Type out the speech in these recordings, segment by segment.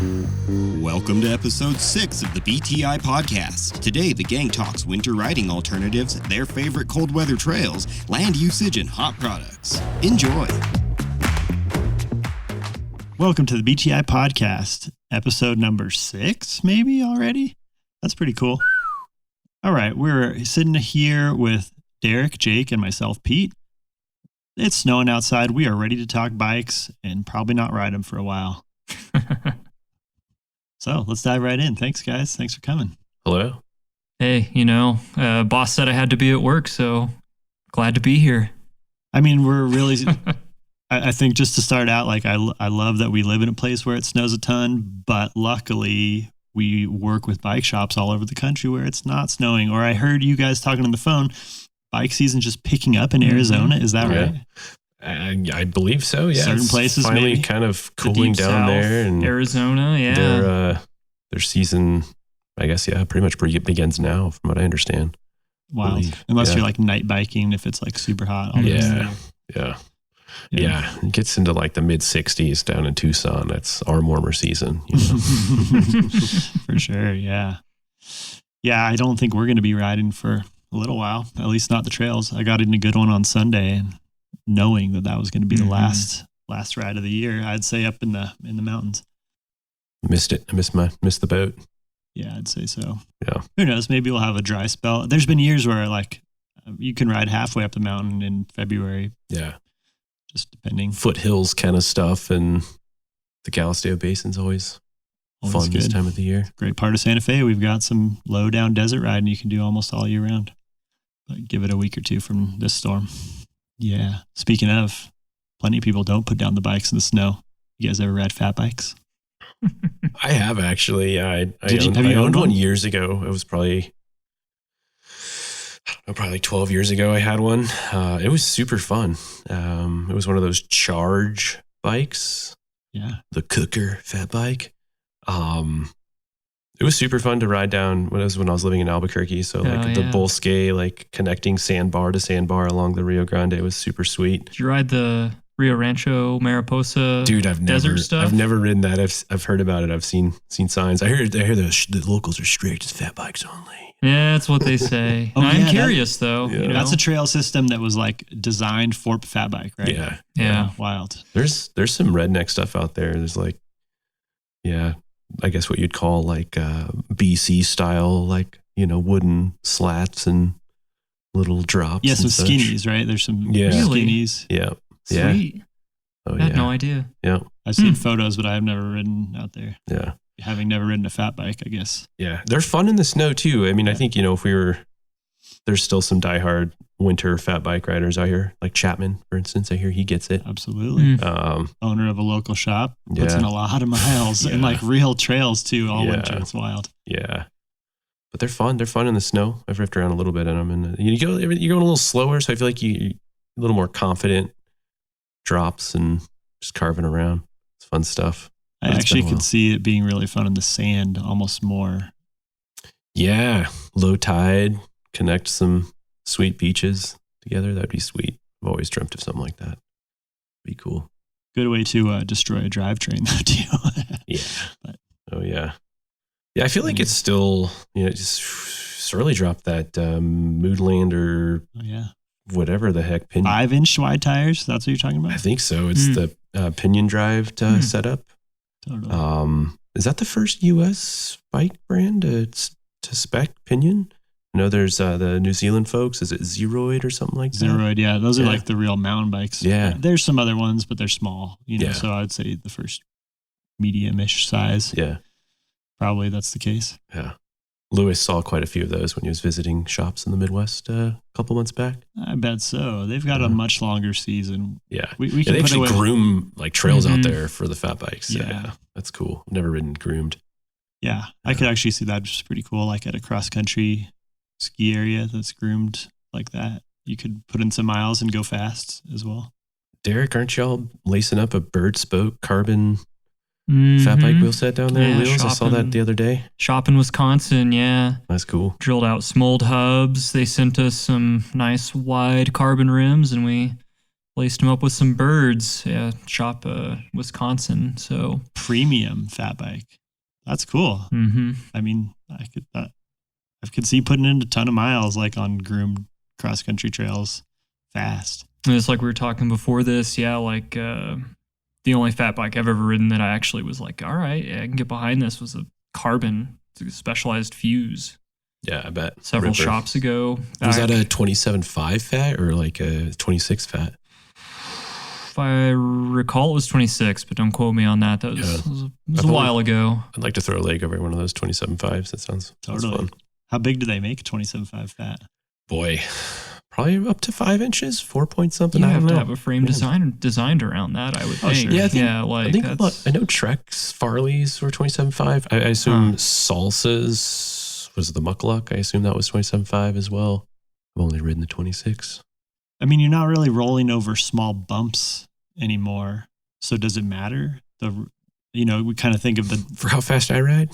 Welcome to episode 6 of the BTI Podcast. Today, the gang talks winter riding alternatives, their favorite cold weather trails, land usage, and hot products. Enjoy. Welcome to the BTI Podcast, episode number 6, maybe already? That's pretty cool. All right, we're sitting here with Derek, Jake, and myself, Pete. It's snowing outside. We are ready to talk bikes and probably not ride them for a while. So let's dive right in. Thanks, guys. Thanks for coming. Hello. Hey, boss said I had to be at work, so glad to be here. I mean, we're really, I think just to start out, like I love that we live in a place where it snows a ton, but luckily we work with bike shops all over the country where it's not snowing. Or I heard you guys talking on the phone, bike season just picking up in Arizona. Is that right? I believe so. Yeah, certain places finally maybe kind of cooling down South, there, and Arizona. Yeah, their season, I guess, pretty much begins now, from what I understand. Wild, unless you're like night biking, if it's like super hot. Yeah. It gets into like the mid 60s down in Tucson. That's arm warmer season. For sure. Yeah. I don't think we're going to be riding for a little while. At least not the trails. I got in a good one on Sunday, and knowing that was going to be the last ride of the year, I'd say up in the mountains. Missed it. I missed the boat. Yeah, I'd say so. Yeah. Who knows? Maybe we'll have a dry spell. There's been years where like you can ride halfway up the mountain in February. Yeah. Just depending. Foothills kind of stuff, and the Galisteo Basin's always fun this time of the year. Great part of Santa Fe. We've got some low down desert riding you can do almost all year round. But give it a week or two from this storm. Yeah. Speaking of, plenty of people don't put down the bikes in the snow. You guys ever ride fat bikes? I have actually. I owned one years ago. It was probably 12 years ago I had one. It was super fun. It was one of those charge bikes. Yeah. The Cooker fat bike. It was super fun to ride down when I was living in Albuquerque. So the Bosque, like connecting sandbar to sandbar along the Rio Grande was super sweet. Did you ride the Rio Rancho Mariposa? Dude, desert stuff? I've never ridden that. I've heard about it. I've seen signs. I hear the locals are strict. It's fat bikes only. Yeah, that's what they say. I'm curious though. Yeah. That's a trail system that was like designed for fat bike, right? Yeah. Wild. There's some redneck stuff out there. There's like, I guess what you'd call like BC style, like, wooden slats and little drops. Yeah, some such. Skinnies, right? There's some Really? Skinnies. Yeah. Sweet. Oh, I had no idea. Yeah. I've seen photos, but I've never ridden out there. Yeah. Having never ridden a fat bike, I guess. Yeah. They're fun in the snow too. I mean, I think, there's still some diehard winter fat bike riders out here, like Chapman, for instance. I hear he gets it. Absolutely. Owner of a local shop, puts in a lot of miles and like real trails too all winter. It's wild. Yeah. But they're fun. They're fun in the snow. I've ripped around a little bit in them, and you're going a little slower. So I feel like you're a little more confident drops and just carving around. It's fun stuff. I actually could see it being really fun in the sand almost more. Yeah. Low tide, connect some sweet beaches together. That'd be sweet. I've always dreamt of something like that. Be cool. Good way to destroy a drivetrain though too. Yeah. I feel like it's still, just really dropped that Moodland or whatever the heck. 5-inch wide tires. That's what you're talking about? I think so. It's the pinion drive setup. Totally. Is that the first U.S. bike brand to spec pinion? I know there's the New Zealand folks. Is it Zeroid or something like that? Zeroid, yeah. Those are like the real mountain bikes. Yeah. There's some other ones, but they're small. So I'd say the first medium-ish size. Yeah. Probably that's the case. Yeah. Lewis saw quite a few of those when he was visiting shops in the Midwest a couple months back. I bet so. They've got a much longer season. Yeah. We can they put actually away groom like trails out there for the fat bikes. Yeah. That's cool. I've never ridden groomed. Yeah. I could actually see that, which is pretty cool. Like at a cross-country ski area that's groomed like that. You could put in some miles and go fast as well. Derek, aren't y'all lacing up a bird spoke carbon fat bike wheel set down there? Wheels. I saw that the other day. Shop in Wisconsin, yeah. That's cool. Drilled out Smold hubs. They sent us some nice wide carbon rims, and we Laced them up with some birds. Yeah, shop Wisconsin. So Premium fat bike. That's cool. mm-hmm. I mean, I could see putting in a ton of miles like on groomed cross country trails fast. And it's like we were talking before this. Yeah, like the only fat bike I've ever ridden that I actually was like, all right, yeah, I can get behind this was a Carbon Specialized Fuse. Yeah, I bet. Several Ripper. shops ago. Was back- that a 27.5 fat or like a 26 fat? If I recall, it was 26, but don't quote me on that. That was a while ago. I'd like to throw a leg over one of those 27.5s. That sounds fun. How big do they make 27.5 fat? Boy, probably up to 5 inches, 4 point something. You I don't have to know. have a frame designed around that, I would think. sure. Yeah, I think, like I think that's I know Trek's Farley's were 27.5. I assume Salsa's was the Muckluck. I assume that was 27.5 as well. I've only ridden the 26. I mean, you're not really rolling over small bumps anymore. So does it matter? We kind of think of the For how fast I ride?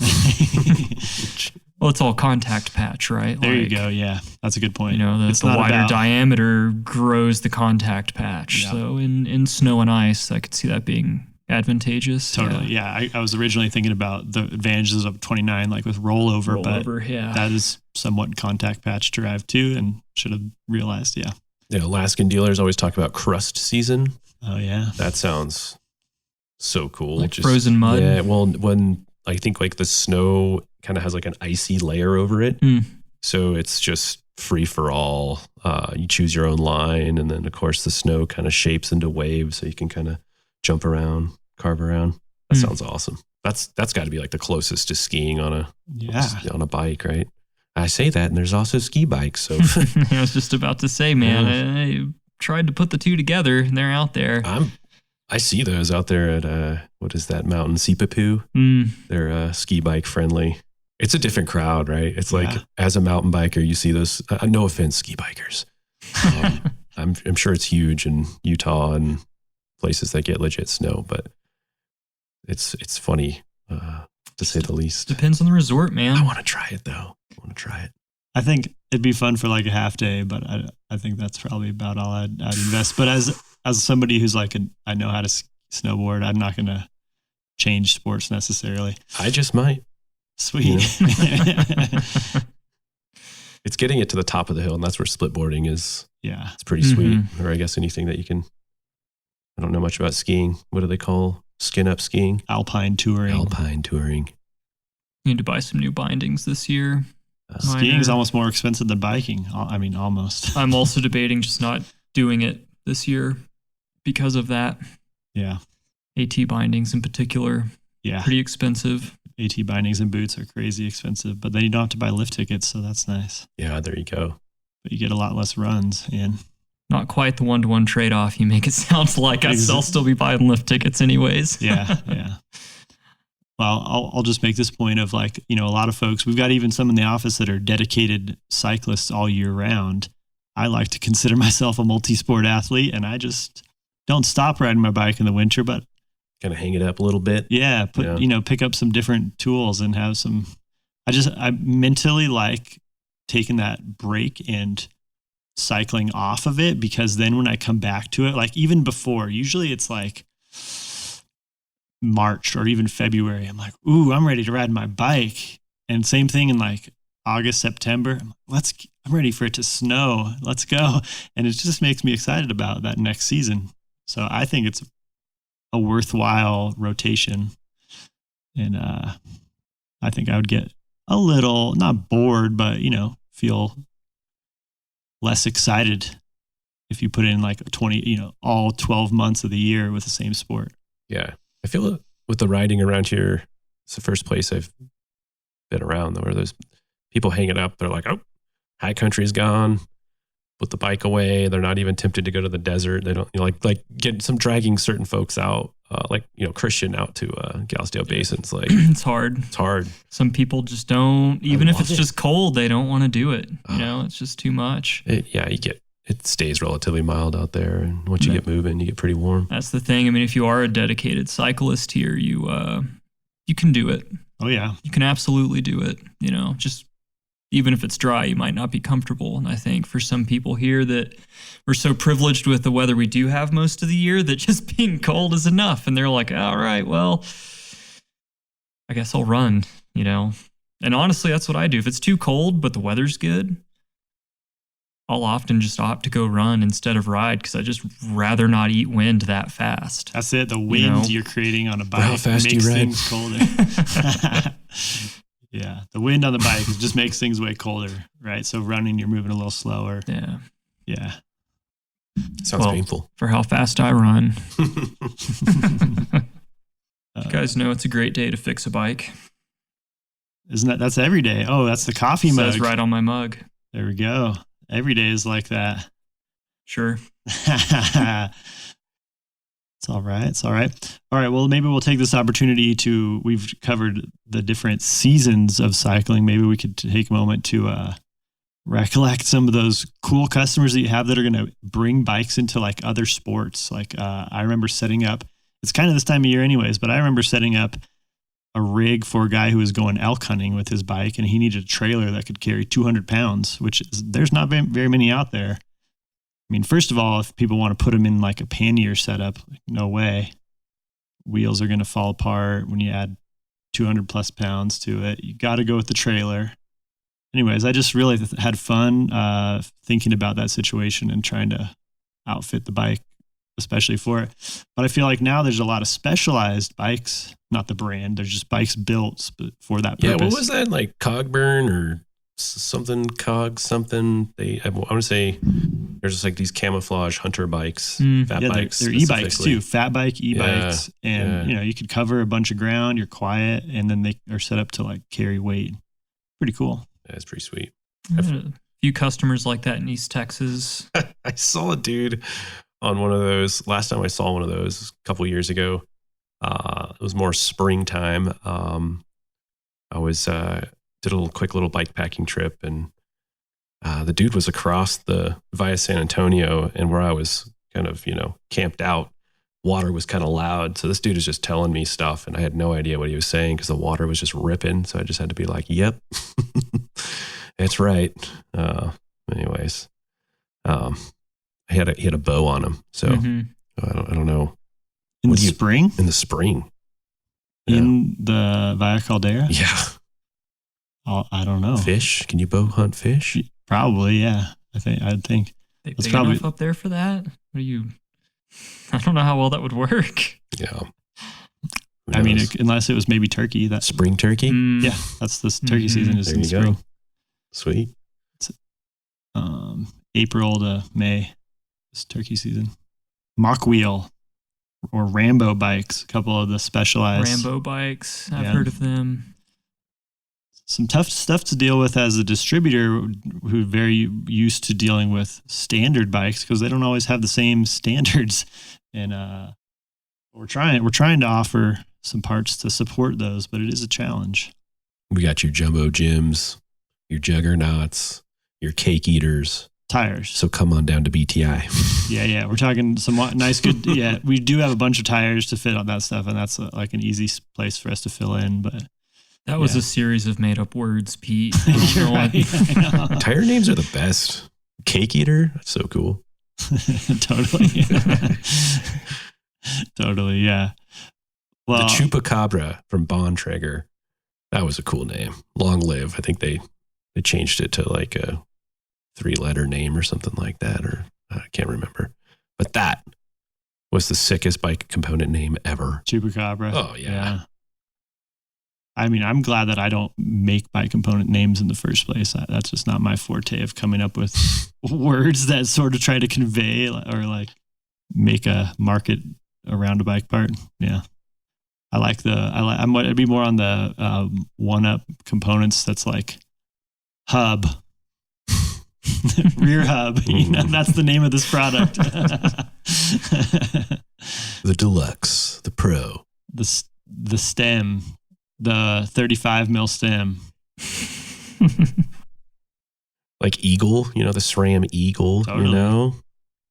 well, it's all contact patch, right? There you go. Yeah, that's a good point. The not wider about- diameter grows the contact patch. Yeah. So in snow and ice, I could see that being advantageous. Totally. Yeah. I was originally thinking about the advantages of 29, like with rollover, but that is somewhat contact patch derived too, and should have realized. Yeah. Alaskan dealers always talk about crust season. Oh yeah. That sounds so cool. Like frozen mud. Yeah. Well, when I think like the snow kind of has like an icy layer over it. So it's just free for all. You choose your own line. And then of course the snow kind of shapes into waves. So you can kind of jump around, carve around. That sounds awesome. That's got to be like the closest to skiing on a bike, right? I say that, and there's also ski bikes. So I was just about to say, man, I tried to put the two together, and they're out there. I see those out there at what is that mountain, Sipapu? They're ski bike friendly. It's a different crowd, right? It's like as a mountain biker, you see those. No offense, ski bikers. I'm sure it's huge in Utah and places that get legit snow, but it's funny to say the least. Depends on the resort, man. I want to try it though. I think it'd be fun for like a half day, but I think that's probably about all I'd invest. But as somebody who's like, I know how to snowboard, I'm not going to change sports necessarily. I just might. Sweet. It's getting it to the top of the hill, and that's where splitboarding is. Yeah. It's pretty sweet. Or I guess anything that you can, I don't know much about skiing. What do they call skin up skiing? Alpine touring. Need to buy some new bindings this year. Skiing is almost more expensive than biking. I mean, almost. I'm also debating just not doing it this year because of that. Yeah. AT bindings in particular. Yeah. Pretty expensive. AT bindings and boots are crazy expensive, but then you don't have to buy lift tickets, so that's nice. Yeah, there you go. But you get a lot less runs in. Not quite the 1-to-1 trade-off you make it sound like. I'll still be buying lift tickets anyways. Yeah. Well, I'll just make this point of like, a lot of folks, we've got even some in the office that are dedicated cyclists all year round. I like to consider myself a multi-sport athlete, and I just don't stop riding my bike in the winter, but kind of hang it up a little bit. Yeah. Pick up some different tools and have some, I mentally like taking that break and cycling off of it, because then when I come back to it, like even before, usually it's like March or even February, I'm like, ooh, I'm ready to ride my bike. And same thing in like August, September, I'm ready for it to snow. Let's go. And it just makes me excited about that next season. So I think it's a worthwhile rotation. And I think I would get a little, not bored, but, feel less excited if you put in like 20, all 12 months of the year with the same sport. Yeah. I feel with the riding around here, it's the first place I've been around where there's people hanging up. They're like, oh, high country's gone. Put the bike away. They're not even tempted to go to the desert. They don't like get some dragging certain folks out, Christian out to Galsdale Basin. It's like it's hard. It's hard. Some people just don't. Even if it's just cold, they don't want to do it. It's just too much. It stays relatively mild out there, and once you get moving, you get pretty warm. That's the thing. I mean, if you are a dedicated cyclist here, you can do it. Oh yeah, you can absolutely do it. Just even if it's dry, you might not be comfortable. And I think for some people here that we're so privileged with the weather we do have most of the year that just being cold is enough. And they're like, all right, well, I guess I'll run, you know. And honestly, that's what I do. If it's too cold, but the weather's good, I'll often just opt to go run instead of ride because I just rather not eat wind that fast. That's it. The wind you're creating on a bike how fast makes you ride. things colder. Yeah, the wind on the bike just makes things way colder, right? So running, you're moving a little slower. Yeah. Yeah. Sounds painful. For how fast I run. You guys know it's a great day to fix a bike. Isn't that's every day? Oh, that's the coffee It mug. says right on my mug. There we go. Every day is like that. Sure. It's all right. It's all right. All right. Well, maybe we'll take this opportunity we've covered the different seasons of cycling. Maybe we could take a moment to recollect some of those cool customers that you have that are going to bring bikes into like other sports. Like I remember setting up, it's kind of this time of year anyways, but I remember setting up a rig for a guy who was going elk hunting with his bike, and he needed a trailer that could carry 200 pounds, which there's not very many out there. I mean, first of all, if people want to put them in like a pannier setup, no way. Wheels are going to fall apart when you add 200 plus pounds to it. You got to go with the trailer. Anyways, I just really had fun thinking about that situation and trying to outfit the bike, especially for it. But I feel like now there's a lot of specialized bikes, not the brand. There's just bikes built for that purpose. Yeah, what was that? Like Cogburn or something, Cog something? I want to say there's just like these camouflage hunter bikes, fat bikes. They're e-bikes too, fat bike e-bikes. And, you know, you could cover a bunch of ground, you're quiet, and then they are set up to like carry weight. Pretty cool. Yeah, it's pretty sweet. A few customers like that in East Texas. I saw a dude on one of those. Last time I saw one of those a couple years ago. It was more springtime. I was did a quick little bike packing trip, and the dude was across via San Antonio, and where I was kind of, you know, camped out, water was kind of loud. So this dude is just telling me stuff, and I had no idea what he was saying because the water was just ripping. So I just had to be like, "Yep, that's right." Anyways, he had a bow on him, so I don't know. In the spring? In the spring. In the Via Caldera? Yeah. I don't know. Fish? Can you bow hunt fish? Probably, yeah. I'd think. It's probably enough up there for that. I don't know how well that would work. Yeah. I mean, unless it was maybe turkey. That spring turkey? Yeah, that's the turkey season is in spring. Go. Sweet. It's April to May is turkey season. Mock wheel or Rambo bikes, a couple of the specialized Rambo bikes. I've heard of them. Some tough stuff to deal with as a distributor who's very used to dealing with standard bikes because they don't always have the same standards. And we're trying to offer some parts to support those, but it is a challenge. We got your jumbo gyms, your juggernauts, your cake eaters. Tires. So come on down to BTI. Yeah. We're talking some nice, good. Yeah, we do have a bunch of tires to fit on that stuff, and that's like an easy place for us to fill in. But that was a series of made up words, Pete. I don't know. Tire names are the best. Cake eater, that's so cool. Totally. Totally, yeah. Well, the Chupacabra from Bontrager, that was a cool name. Long live. I think they changed it to like a 3-letter name or something like that, or I can't remember. But that was the sickest bike component name ever. Chupacabra. Oh, yeah. I mean, I'm glad that I don't make bike component names in the first place. That's just not my forte of coming up with words that sort of try to convey or like make a market around a bike part. Yeah. I'd be more on the one-up components that's like hub. Rear hub, that's the name of this product. The Deluxe, the Pro, the stem, the 35 mil stem, like Eagle, the SRAM Eagle. Totally.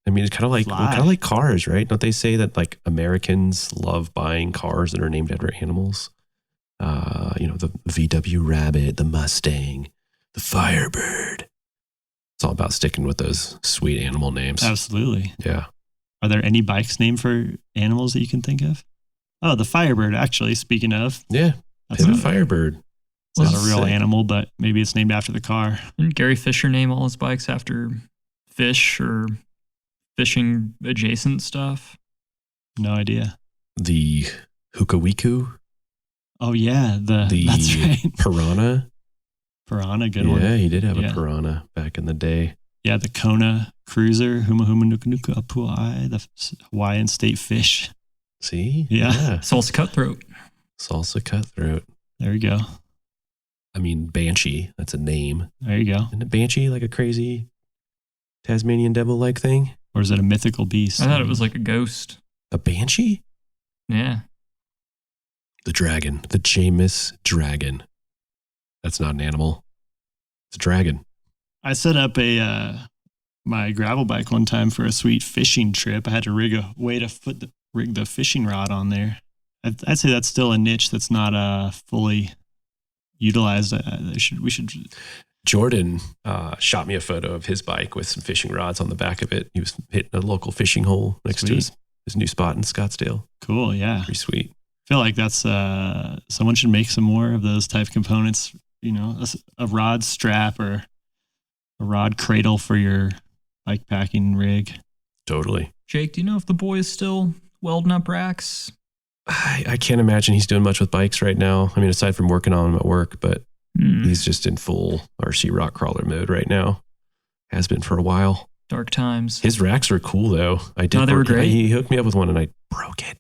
I mean, it's kind of like cars, right? Don't they say that like Americans love buying cars that are named after animals? The VW Rabbit, the Mustang. The Firebird. It's all about sticking with those sweet animal names. Absolutely. Yeah. Are there any bikes named for animals that you can think of? Oh, the Firebird, actually, speaking of. Yeah. That's Pivot not, Firebird. it's not a real Sick. animal, but maybe it's named after the car. Didn't Gary Fisher name all his bikes after fish or fishing adjacent stuff? No idea. The Hukawiku. Oh, yeah. That's right. Piranha. Piranha, good one. Yeah, he did have Yeah. a Piranha back in the day. Yeah, the Kona Cruiser, Huma Huma Nuka Nuka Apuai, the Hawaiian state fish. See? Yeah. Salsa Cutthroat. Salsa Cutthroat. There you go. I mean, Banshee. That's a name. There you go. Isn't a Banshee like a crazy Tasmanian devil-like thing? Or is it a mythical beast? I thought it was like a ghost. A Banshee? Yeah. The dragon. The Jameis dragon. That's not an animal. It's a dragon. I set up my gravel bike one time for a sweet fishing trip. I had to rig a way to rig the fishing rod on there. I'd say that's still a niche that's not fully utilized. We should. Jordan shot me a photo of his bike with some fishing rods on the back of it. He was hitting a local fishing hole next to his new spot in Scottsdale. Cool, yeah. Pretty sweet. I feel like that's someone should make some more of those type components. You know, a rod strap or a rod cradle for your bike packing rig. Totally. Jake, do you know if the boy is still welding up racks? I can't imagine he's doing much with bikes right now. I mean, aside from working on them at work, but he's just in full RC rock crawler mode right now. Has been for a while. Dark times. His racks were cool though. They were great. He hooked me up with one and I broke it.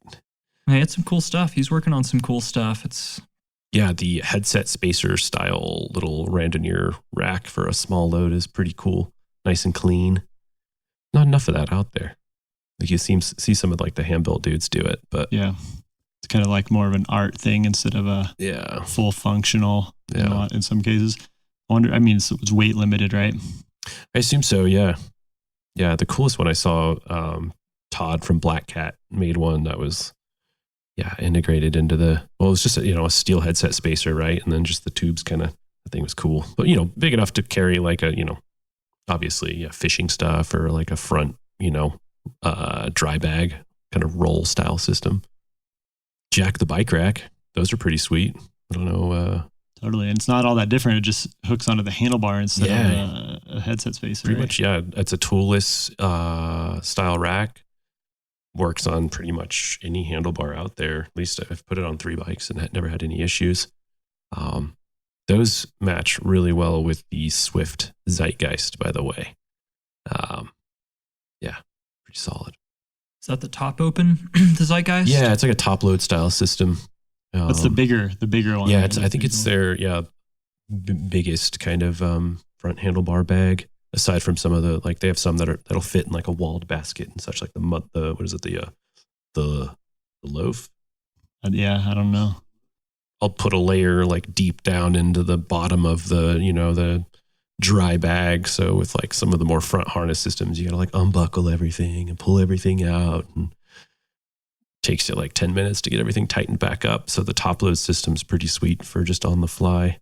He had some cool stuff. He's working on some cool stuff. Yeah, the headset spacer style little randonneer rack for a small load is pretty cool. Nice and clean. Not enough of that out there. Like you see some of like the hand-built dudes do it, but Yeah. It's kind of like more of an art thing instead of a yeah, full functional Yeah. in some cases. It's weight limited, right? I assume so. Yeah. Yeah. The coolest one I saw, Todd from Black Cat made one that was, integrated into it was just a steel headset spacer, right? And then just the tubes the thing was cool, but big enough to carry like obviously fishing stuff or like a front, dry bag kind of roll style system. Jack the bike rack. Those are pretty sweet. I don't know. Totally. And it's not all that different. It just hooks onto the handlebar instead of a headset spacer. Pretty right? much, yeah. It's a toolless style rack. Works on pretty much any handlebar out there. At least I've put it on 3 bikes and never had any issues. Those match really well with the Swift Zeitgeist, by the way. Pretty solid. Is that the top open, the Zeitgeist? Yeah, it's like a top load style system. What's the bigger one? Yeah, right? I think it's their biggest kind of front handlebar bag. Aside from some of the they have some that'll fit in like a walled basket and such, like the loaf. Yeah, I don't know. I'll put a layer like deep down into the bottom of the the dry bag. So with like some of the more front harness systems, you gotta like unbuckle everything and pull everything out, and takes you like 10 minutes to get everything tightened back up. So the top load system's pretty sweet for just on the fly.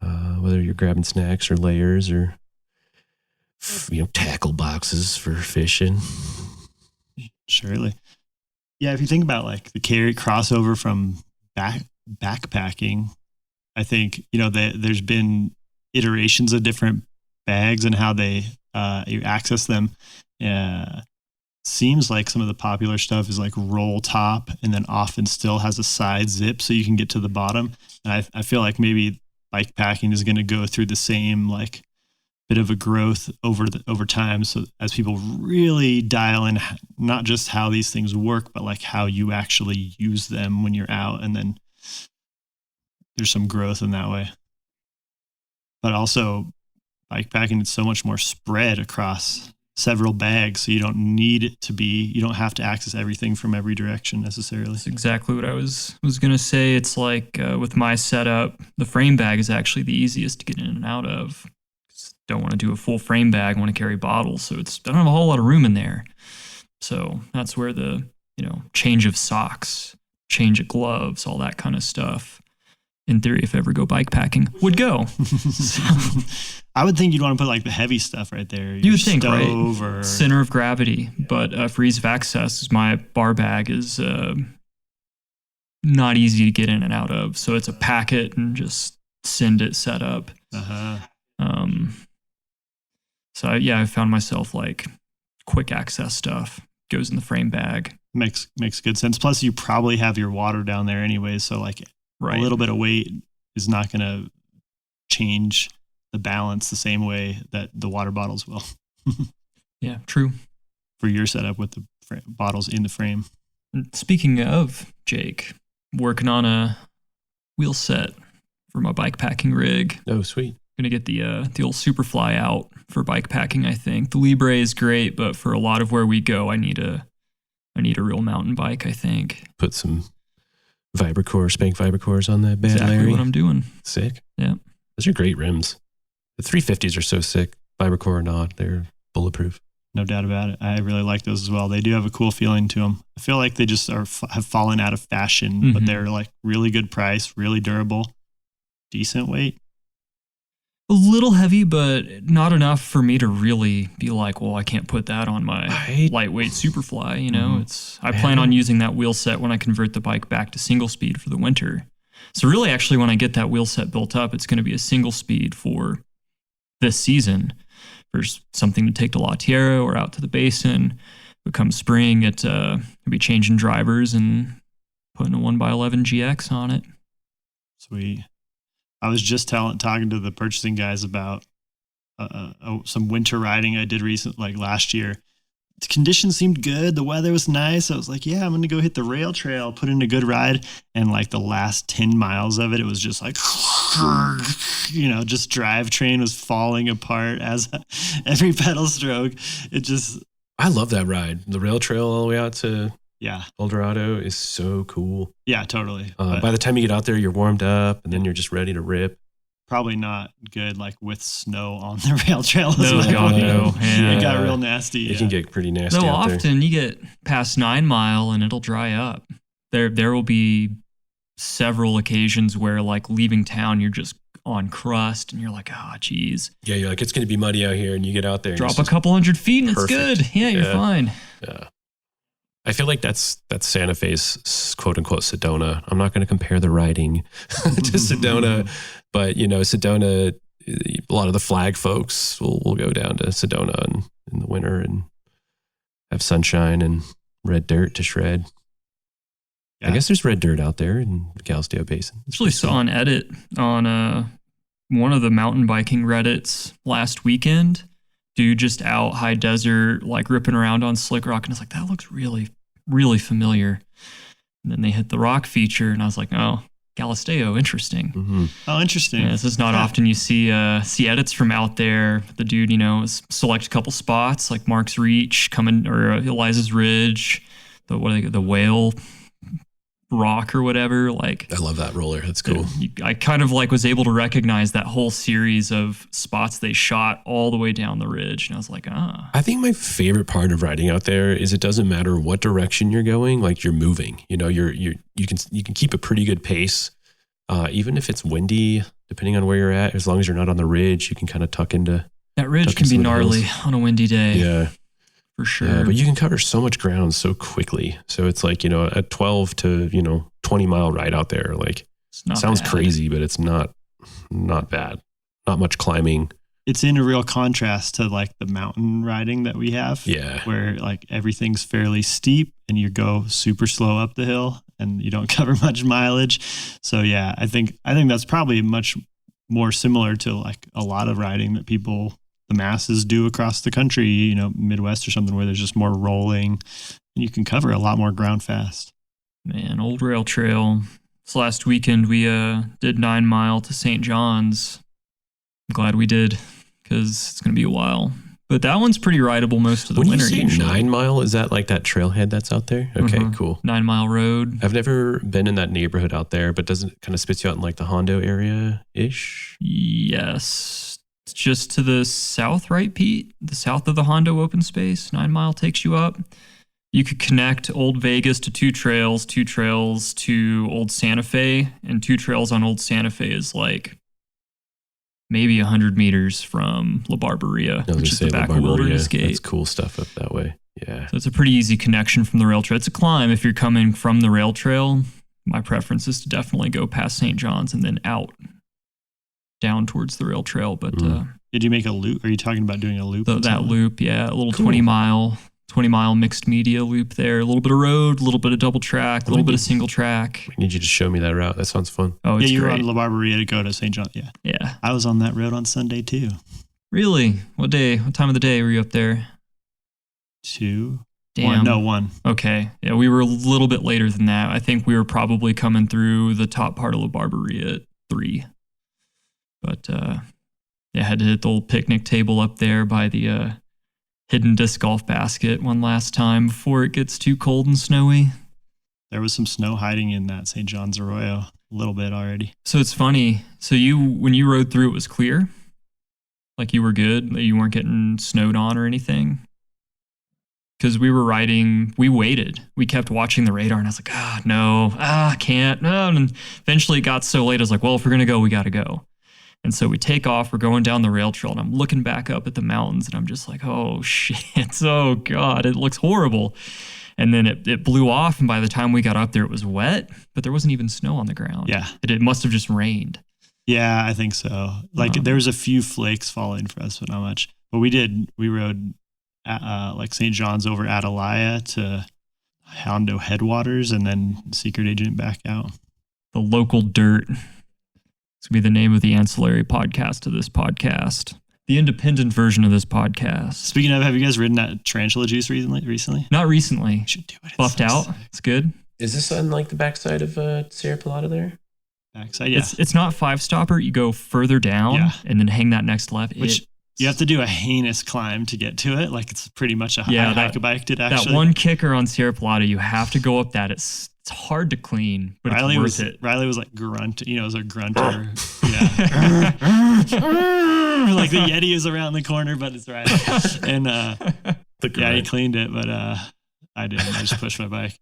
Whether you're grabbing snacks or layers or tackle boxes for fishing. Surely. Yeah, if you think about like the crossover from backpacking, I think, there's been iterations of different bags and how you access them. Seems like some of the popular stuff is like roll top and then often still has a side zip so you can get to the bottom. And I feel like maybe bike packing is going to go through the same like bit of a growth over time. So as people really dial in not just how these things work, but like how you actually use them when you're out, and then there's some growth in that way. But also bike packing, it's so much more spread across several bags. So you don't have to access everything from every direction necessarily. That's exactly what I was going to say. It's like with my setup, the frame bag is actually the easiest to get in and out of. Don't want to do a full frame bag. I want to carry bottles. So I don't have a whole lot of room in there. So that's where the, change of socks, change of gloves, all that kind of stuff. in theory, if I ever go bike packing, would go. I would think you'd want to put like the heavy stuff right there. You would think, right? Or... Center of gravity. Yeah. But for ease of access, my bar bag is not easy to get in and out of. So it's a packet and just send it set up. So I found myself like quick access stuff goes in the frame bag. Makes good sense. Plus you probably have your water down there anyway. So like a little bit of weight is not going to change the balance the same way that the water bottles will. Yeah, true. For your setup with the bottles in the frame. And speaking of, Jake, working on a wheel set for my bike packing rig. Oh, sweet. Gonna get the old Superfly out for bike packing, I think. The Libre is great, but for a lot of where we go, I need a real mountain bike, I think. Put some spank Vibracores on that bad exactly Larry. What I'm doing. Sick. Yeah. Those are great rims. The 350s are so sick. Vibracore or not, they're bulletproof. No doubt about it. I really like those as well. They do have a cool feeling to them. I feel like they just have fallen out of fashion, but they're like really good price, really durable, decent weight. A little heavy, but not enough for me to really be like, well, I can't put that on my lightweight Superfly. You know, I plan on using that wheel set when I convert the bike back to single speed for the winter. So really, actually, when I get that wheel set built up, it's going to be a single speed for this season. There's something to take to La Tierra or out to the basin. But come spring, it'll be changing drivers and putting a 1x11 GX on it. Sweet. I was just talking to the purchasing guys about some winter riding I did like last year. The conditions seemed good. The weather was nice. I was like, yeah, I'm going to go hit the rail trail, put in a good ride. And like the last 10 miles of it, it was just like, just drivetrain was falling apart as every pedal stroke. I love that ride. The rail trail all the way out to El Dorado is so cool. Yeah, totally. By the time you get out there, you're warmed up and then you're just ready to rip. Probably not good, like with snow on the rail trail. No, God, no. Yeah. It got real nasty. It can get pretty nasty. Though out often there. you get past 9 Mile and it'll dry up. There will be several occasions where, like, leaving town, you're just on crust and you're like, oh, geez. Yeah, you're like, it's going to be muddy out here, and you get out there. Drop a couple hundred feet and perfect. It's good. Yeah, you're fine. Yeah. I feel like that's Santa Fe's quote unquote Sedona. I'm not going to compare the riding to Sedona, but Sedona, a lot of the flag folks will go down to Sedona in the winter and have sunshine and red dirt to shred. Yeah. I guess there's red dirt out there in the Galisteo Basin. I actually saw an edit on one of the mountain biking Reddits last weekend. Dude just out high desert, like ripping around on slick rock. And it's like, that looks really, really familiar. And then they hit the rock feature and I was like, oh, Galisteo, interesting. Mm-hmm. Oh, interesting. Yeah, this is not often you see edits from out there. The dude, select a couple spots like Mark's Reach, Eliza's Ridge, the whale rock or whatever. Like, I love that roller. That's cool. I kind of was able to recognize that whole series of spots they shot all the way down the ridge. And I was like, I think my favorite part of riding out there is it doesn't matter what direction you're going, like you're moving. You can keep a pretty good pace. Even if it's windy, depending on where you're at, as long as you're not on the ridge, you can kind of tuck into that ridge can be gnarly on a windy day. Yeah. For sure. Yeah, but you can cover so much ground so quickly. So it's like, a 12 to, 20 mile ride out there. Like, sounds bad. crazy, but it's not bad. Not much climbing. It's in a real contrast to like the mountain riding that we have. Yeah. Where like everything's fairly steep and you go super slow up the hill and you don't cover much mileage. So yeah, I think that's probably much more similar to like a lot of riding that the masses do across the country, Midwest or something, where there's just more rolling and you can cover a lot more ground fast. Man, old rail trail. This last weekend, we did 9 Mile to St. John's. I'm glad we did because it's going to be a while. But that one's pretty rideable most of the winter. When you say 9 Mile, is that like that trailhead that's out there? Okay, cool. 9 Mile Road. I've never been in that neighborhood out there, but doesn't it kind of spits you out in like the Hondo area-ish? Yes. It's just to the south, right, Pete? The south of the Hondo open space. 9 Mile takes you up. You could connect Old Vegas to two trails to Old Santa Fe, and two trails on Old Santa Fe is like maybe 100 meters from La Barberia, which is the back of Wilderness Gate. That's cool stuff up that way. Yeah. So it's a pretty easy connection from the rail trail. It's a climb if you're coming from the rail trail. My preference is to definitely go past St. John's and then out down towards the rail trail. But did you make a loop? Are you talking about doing a loop? That loop, yeah, a little cool. 20 mile mixed media loop there. A little bit of road, a little bit of double track, a little bit of single track. I need you to show me that route. That sounds fun. Oh, it's you great. were on La Barberia to go to St. John. Yeah. Yeah. I was on that road on Sunday too. Really? What day? What time of the day were you up there? 2. Damn. 1. Okay. Yeah, we were a little bit later than that. I think we were probably coming through the top part of La Barberia at 3. But I had to hit the old picnic table up there by the hidden disc golf basket one last time before it gets too cold and snowy. There was some snow hiding in that St. John's Arroyo a little bit already. So it's funny. So when you rode through, it was clear? Like you were good? You weren't getting snowed on or anything? Because we were riding, we waited. We kept watching the radar, and I was like, I can't. No. And eventually it got so late, I was like, well, if we're going to go, we got to go. And so we take off, we're going down the rail trail, and I'm looking back up at the mountains, and I'm just like, oh, shit. Oh, God, it looks horrible. And then it blew off, and by the time we got up there, it was wet, but there wasn't even snow on the ground. Yeah. It must have just rained. Yeah, I think so. Like there was a few flakes falling for us, but not much. But we rode like St. John's over Atalaya to Hondo Headwaters and then Secret Agent back out. The local dirt. It's going to be the name of the ancillary podcast to this podcast. The independent version of this podcast. Speaking of, have you guys ridden that tarantula juice recently? Not recently. You should do it. Buffed out. Sick. It's good. Is this on like the backside of Sierra Pilota there? Backside, yeah. It's not 5-stopper. You go further down and then hang that next left. You have to do a heinous climb to get to it. Like it's pretty much a hike a bike did actually. That one kicker on Sierra Pilota, you have to go up that. It's hard to clean, but it's worth it. Riley was like grunt, it was a grunter. Yeah. Like the Yeti is around the corner, but it's right. And he cleaned it, but I didn't. I just pushed my bike.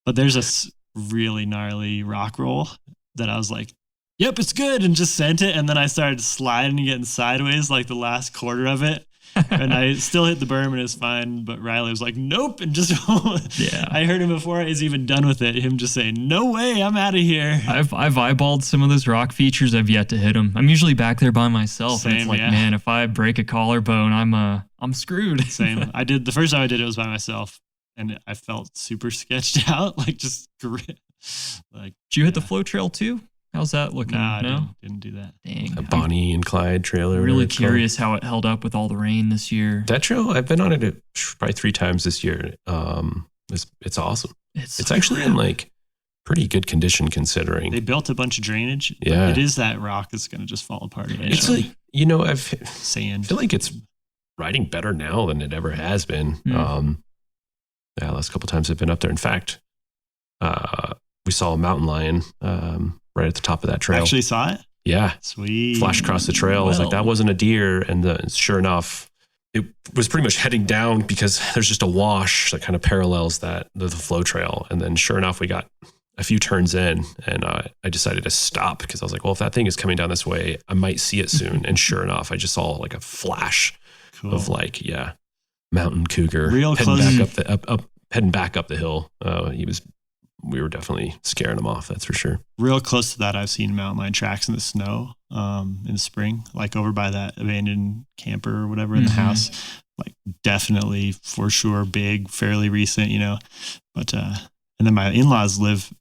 But there's a really gnarly rock roll that I was like, yep, it's good, and just sent it. And then I started sliding and getting sideways like the last quarter of it. And I still hit the berm and it's fine. But Riley was like, nope. And just, I heard him before I was even done with it. Him just saying, no way, I'm out of here. I've eyeballed some of those rock features. I've yet to hit them. I'm usually back there by myself. Same, and it's like, man, if I break a collarbone, I'm screwed. Same. The first time I did it was by myself. And I felt super sketched out. Like just grit. Like, did you hit the flow trail too? How's that looking? Nah, no? Didn't do that. Dang. A Bonnie and Clyde trailer. I'm really curious how it held up with all the rain this year. That trail, I've been on it probably 3 times this year. It's awesome. It's actually in like pretty good condition considering. They built a bunch of drainage. Yeah. It is that rock that's going to just fall apart. It's like, sand. I feel like it's riding better now than it ever has been. Last couple times I've been up there. In fact, we saw a mountain lion right at the top of that trail. Actually saw it? Yeah. Sweet. Flashed across the trail. I was like, that wasn't a deer. And sure enough, it was pretty much heading down because there's just a wash that kind of parallels the flow trail. And then sure enough, we got a few turns in and I decided to stop because I was like, well, if that thing is coming down this way, I might see it soon. And sure enough, I just saw like a flash of like, mountain cougar real heading close. heading back up the hill. We were definitely scaring him off. That's for sure. Real close to that, I've seen mountain lion tracks in the snow in the spring, like over by that abandoned camper or whatever in the house. Like definitely for sure, big, fairly recent, But and then my in-laws live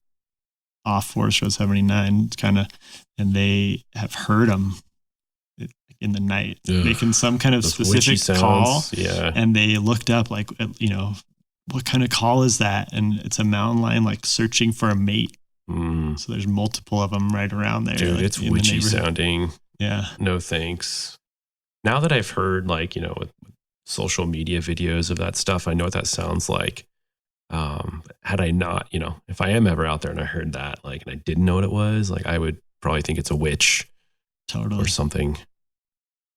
off Forest Road 79, and they have heard them in the night making some kind of specific call. Yeah, and they looked up like what kind of call is that? And it's a mountain lion like searching for a mate. So there's multiple of them right around there. Dude, like, it's witchy sounding. Yeah. No thanks. Now that I've heard with social media videos of that stuff, I know what that sounds like. Had I not, if I am ever out there and I heard that, and I didn't know what it was, I would probably think it's a witch. Totally. Or something.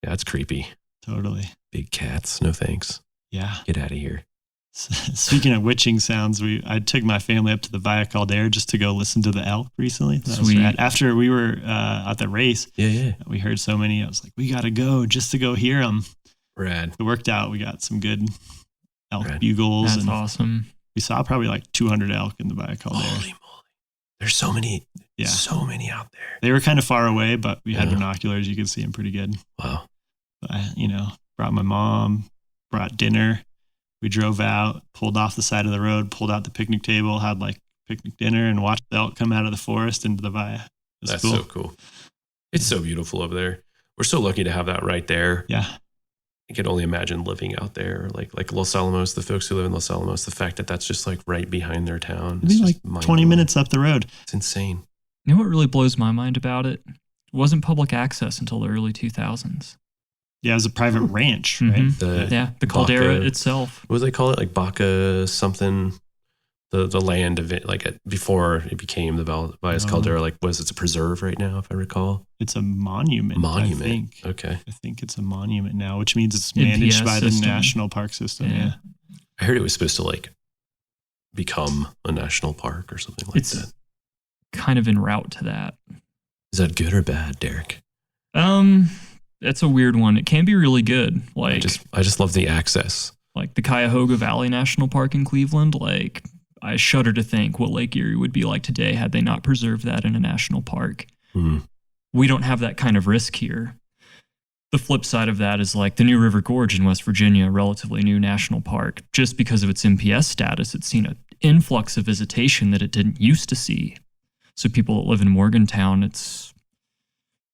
Yeah, it's creepy. Totally. Big cats. No thanks. Yeah. Get out of here. Speaking of witching sounds, I took my family up to the Via Caldera just to go listen to the elk recently. That was rad. After we were at the race, we heard so many. I was like, we got to go just to go hear them. Rad. It worked out. We got some good elk bugles. That's awesome. We saw probably like 200 elk in the Via Caldera. Holy moly. There's so many. Yeah. So many out there. They were kind of far away, but we had binoculars. You could see them pretty good. Wow. But brought my mom, brought dinner. We drove out, pulled off the side of the road, pulled out the picnic table, had like picnic dinner, and watched the elk come out of the forest into the Via. That's cool. So cool. It's so beautiful over there. We're so lucky to have that right there. Yeah. I can only imagine living out there, like Los Alamos, the folks who live in Los Alamos, the fact that that's just like right behind their town. It's like 20 minutes up the road. It's insane. You know what really blows my mind about it? It wasn't public access until the early 2000s. Yeah, it was a private ranch, right? Mm-hmm. The Caldera itself. What do they call it? Like Baca something? The land of it, like before it became the Vias Caldera, like it's a preserve right now, if I recall? It's a monument. I think. Okay. I think it's a monument now, which means it's managed by the National Park System. Yeah. I heard it was supposed to like become a national park or something like that. It's kind of en route to that. Is that good or bad, Derek? That's a weird one. It can be really good. Like I just love the access. Like the Cuyahoga Valley National Park in Cleveland. Like I shudder to think what Lake Erie would be like today had they not preserved that in a national park. Mm. We don't have that kind of risk here. The flip side of that is like the New River Gorge in West Virginia, a relatively new national park. Just because of its NPS status, it's seen an influx of visitation that it didn't used to see. So people that live in Morgantown, it's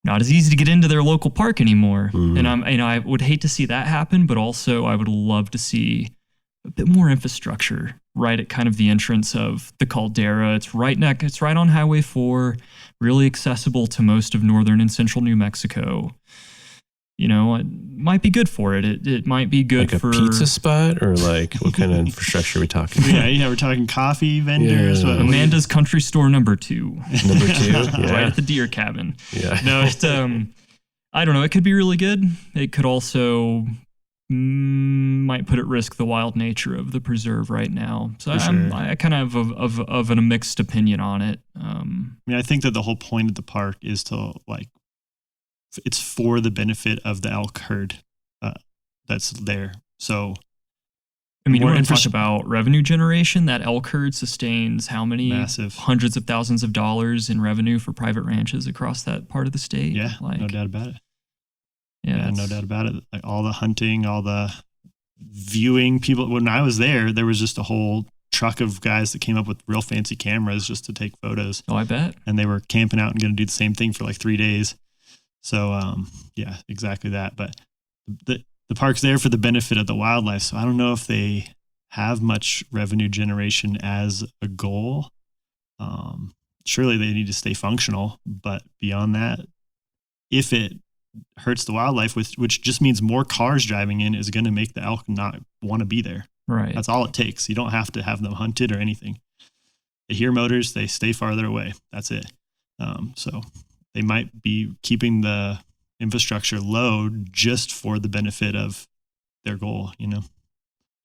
not as easy to get into their local park anymore. Mm. And I would hate to see that happen, but also I would love to see a bit more infrastructure right at kind of the entrance of the Caldera. It's right on Highway 4, really accessible to most of northern and central New Mexico. It might be good for it. It might be good like for a pizza spot, or like what kind of infrastructure are we talking about? Yeah, we're talking coffee vendors. Yeah. Amanda's Country Store number 2. Number 2? Yeah. Right at the deer cabin. Yeah. No, I don't know. It could be really good. It could also might put at risk the wild nature of the preserve right now. So I kind of have of a mixed opinion on it. I think that the whole point of the park is to it's for the benefit of the elk herd that's there. So, you want to talk about revenue generation? That elk herd sustains how many hundreds of thousands of dollars in revenue for private ranches across that part of the state? Yeah, no doubt about it. Yeah, no doubt about it. Like all the hunting, all the viewing people. When I was there was just a whole truck of guys that came up with real fancy cameras just to take photos. Oh, I bet. And they were camping out and going to do the same thing for like 3 days. So, yeah, exactly that. But the park's there for the benefit of the wildlife. So I don't know if they have much revenue generation as a goal. Surely they need to stay functional. But beyond that, if it hurts the wildlife, which just means more cars driving in, is going to make the elk not want to be there. Right. That's all it takes. You don't have to have them hunted or anything. They hear motors, they stay farther away. That's it. So they might be keeping the infrastructure low just for the benefit of their goal,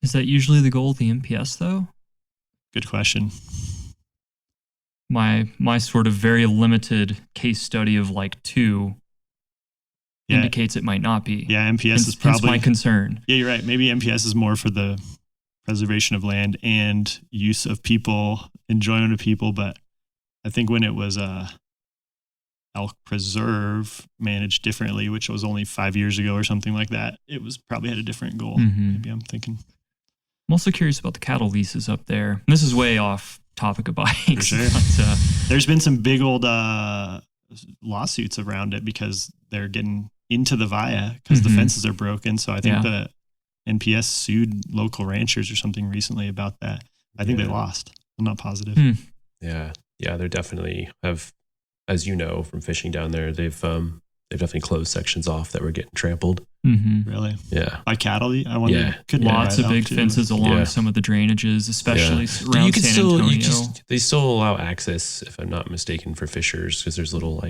Is that usually the goal of the NPS, though? Good question. My sort of very limited case study of like 2 indicates it might not be. Yeah, NPS is probably my concern. Yeah, you're right. Maybe NPS is more for the preservation of land and use of people, enjoyment of people. But I think when it was elk preserve managed differently, which was only 5 years ago or something like that, it was probably had a different goal. Mm-hmm. Maybe I'm thinking. I'm also curious about the cattle leases up there. And this is way off topic of bikes. For sure. But, there's been some big old lawsuits around it because they're getting into the Via because the fences are broken. So I think the NPS sued local ranchers or something recently about that. I think they lost. I'm not positive. Yeah, they definitely have, as you know from fishing down there, they've definitely closed sections off that were getting trampled. Mm-hmm. Really? Yeah. By cattle? I wonder. Yeah. Could lots of big fences along some of the drainages, especially around San Antonio. They still allow access, if I'm not mistaken, for fishers because there's little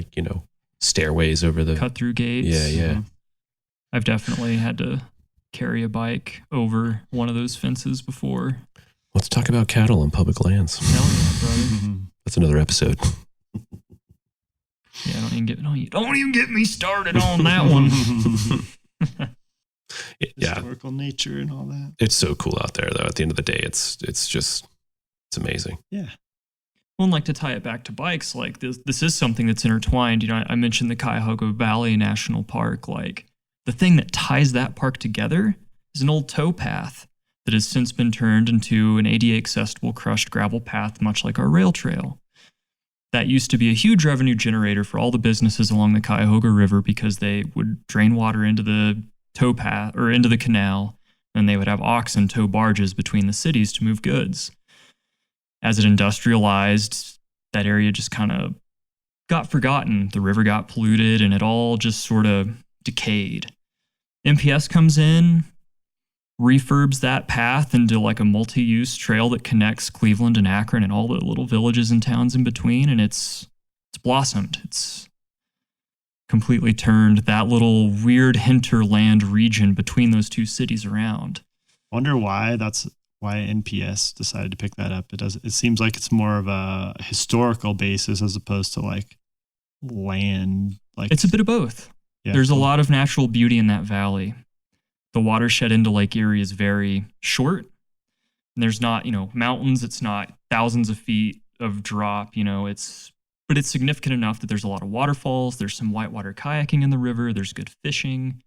stairways over the cut through gates. Yeah. I've definitely had to carry a bike over one of those fences before. Let's talk about cattle on public lands. Hell yeah, brother. That's another episode. Yeah, don't even get me started on that one. Yeah, Historical nature and all that. it's so cool out there though. At the end of the day, it's amazing. Yeah. Well, and like to tie it back to bikes, like this is something that's intertwined. You know, I mentioned the Cuyahoga Valley National Park. Like the thing that ties that park together is an old tow path that has since been turned into an ADA accessible crushed gravel path, much like our rail trail. That used to be a huge revenue generator for all the businesses along the Cuyahoga River because they would drain water into the tow path or into the canal, and they would have oxen tow barges between the cities to move goods. As it industrialized, that area just kind of got forgotten. The river got polluted and it all just sort of decayed. MPS comes in, refurbs that path into like a multi-use trail that connects Cleveland and Akron and all the little villages and towns in between, and it's blossomed. It's completely turned that little weird hinterland region between those two cities around. Wonder why NPS decided to pick that up. It seems like it's more of a historical basis as opposed to like land. Like it's a bit of both. Yeah, There's a lot of natural beauty in that valley. The watershed into Lake Erie is very short. And there's not, mountains. It's not thousands of feet of drop, but it's significant enough that there's a lot of waterfalls. There's some whitewater kayaking in the river. There's good fishing.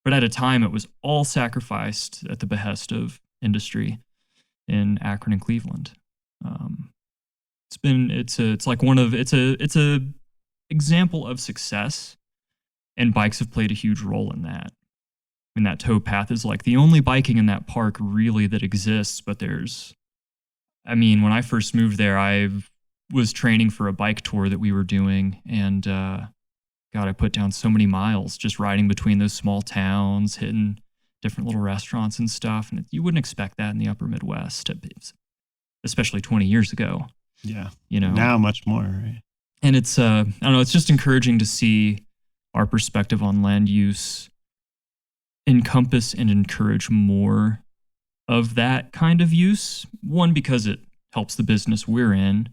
But at a time, it was all sacrificed at the behest of industry in Akron and Cleveland. It's a example of success, and bikes have played a huge role in that. I mean, that tow path is like the only biking in that park really that exists, but when I first moved there, I was training for a bike tour that we were doing, and I put down so many miles just riding between those small towns, hitting different little restaurants and stuff, and you wouldn't expect that in the upper Midwest, especially 20 years ago. Yeah. Now much more, right? And it's, it's just encouraging to see our perspective on land use encompass and encourage more of that kind of use. One, because it helps the business we're in,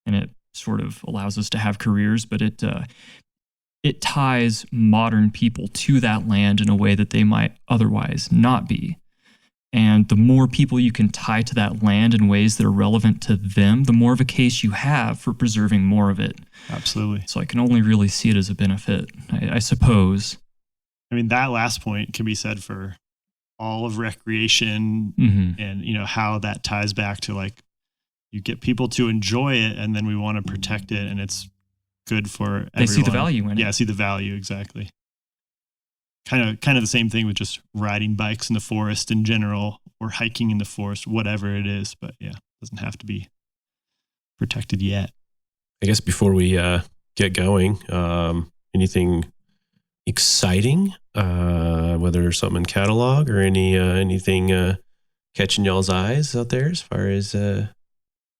and it sort of allows us to have careers, but it ties modern people to that land in a way that they might otherwise not be. And the more people you can tie to that land in ways that are relevant to them, the more of a case you have for preserving more of it. Absolutely. So I can only really see it as a benefit, I suppose. I mean, that last point can be said for all of recreation, and, how that ties back to like, you get people to enjoy it and then we want to protect it, and it's good for everyone. They see the value in it. Yeah, see the value, exactly. Kind of the same thing with just riding bikes in the forest in general, or hiking in the forest, whatever it is. But yeah, it doesn't have to be protected yet. I guess before we get going, anything exciting, whether it's something in catalog or anything catching y'all's eyes out there as far as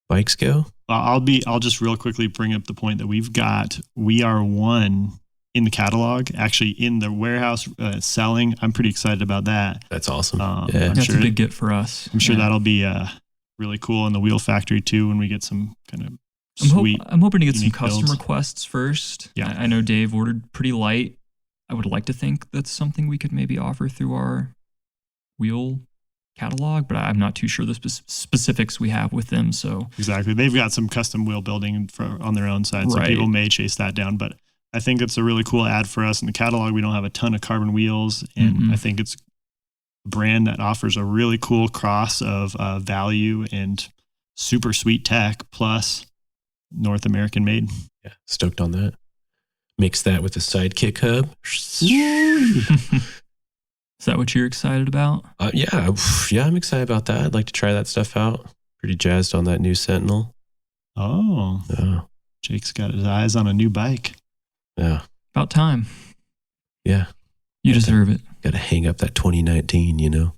bikes go? I'll just real quickly bring up the point that we are one in the catalog, actually in the warehouse selling. I'm pretty excited about that. That's awesome. Yeah, that's a big get for us. I'm sure that'll be really cool in the wheel factory too when we get some kind of sweet. I'm hoping to get some custom builds. requests first. Yeah, I know Dave ordered pretty light. I would like to think that's something we could maybe offer through our wheel catalog, but I'm not too sure the specifics we have with them. So exactly, they've got some custom wheel building on their own side, so right. People may chase that down. But I think it's a really cool ad for us in the catalog. We don't have a ton of carbon wheels, and I think it's a brand that offers a really cool cross of value and super sweet tech plus North American made. Yeah, stoked on that. Mix that with the Sidekick hub. Is that what you're excited about? Yeah, I'm excited about that. I'd like to try that stuff out. Pretty jazzed on that new Sentinel. Oh, Jake's got his eyes on a new bike. Yeah. About time. Yeah. You deserve it. Got to hang up that 2019,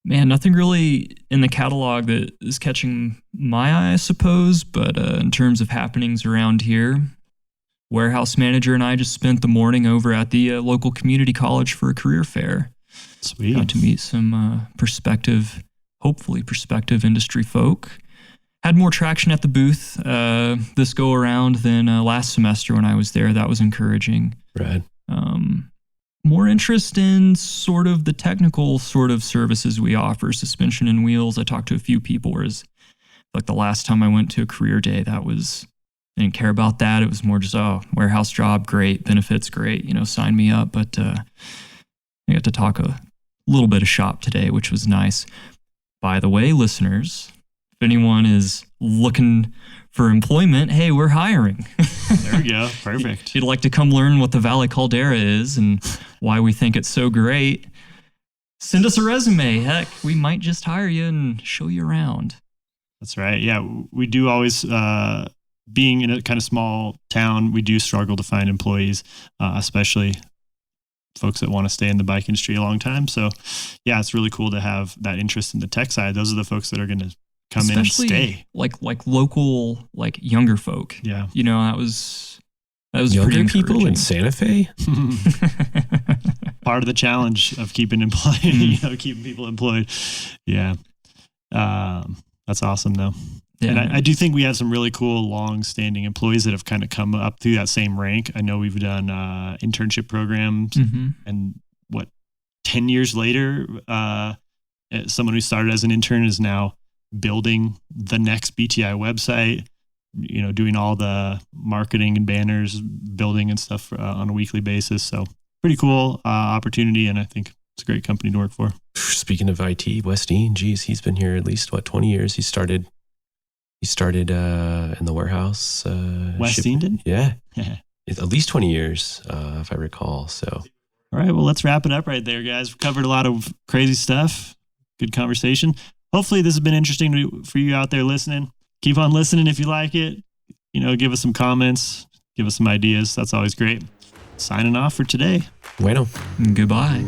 Man, nothing really in the catalog that is catching my eye, I suppose. But in terms of happenings around here, warehouse manager and I just spent the morning over at the local community college for a career fair. Sweet. Got to meet some hopefully prospective industry folk. Had more traction at the booth this go around than last semester when I was there. That was encouraging. Right. More interest in sort of the technical sort of services we offer, suspension and wheels. I talked to a few people, whereas like the last time I went to a career day, I didn't care about that. It was more just, warehouse job, great, benefits, great, sign me up. But I got to talk a little bit of shop today, which was nice. By the way, listeners, if anyone is looking for employment, hey, we're hiring. There we go. Perfect. If you'd like to come learn what the Valley Caldera is and why we think it's so great, send us a resume. Heck, we might just hire you and show you around. That's right. Yeah, we do always, being in a kind of small town, we do struggle to find employees, especially folks that want to stay in the bike industry a long time. So yeah, it's really cool to have that interest in the tech side. Those are the folks that are going to come in and stay. Like local, like younger folk. Yeah. That was Younger pretty people in encouraging. Santa Fe? Part of the challenge of keeping keeping people employed. Yeah. That's awesome though. Yeah. And I do think we have some really cool long-standing employees that have kind of come up through that same rank. I know we've done internship programs, and 10 years later, someone who started as an intern is now building the next BTI website, doing all the marketing and banners, building and stuff on a weekly basis. So pretty cool opportunity, and I think it's a great company to work for. Speaking of IT, Westine, geez, he's been here at least 20 years. He started in the warehouse. Westine did? Yeah. At least 20 years, if I recall. So, all right, well, let's wrap it up right there, guys. We've covered a lot of crazy stuff. Good conversation. Hopefully this has been interesting for you out there listening. Keep on listening if you like it. Give us some comments, give us some ideas. That's always great. Signing off for today. bueno. Goodbye.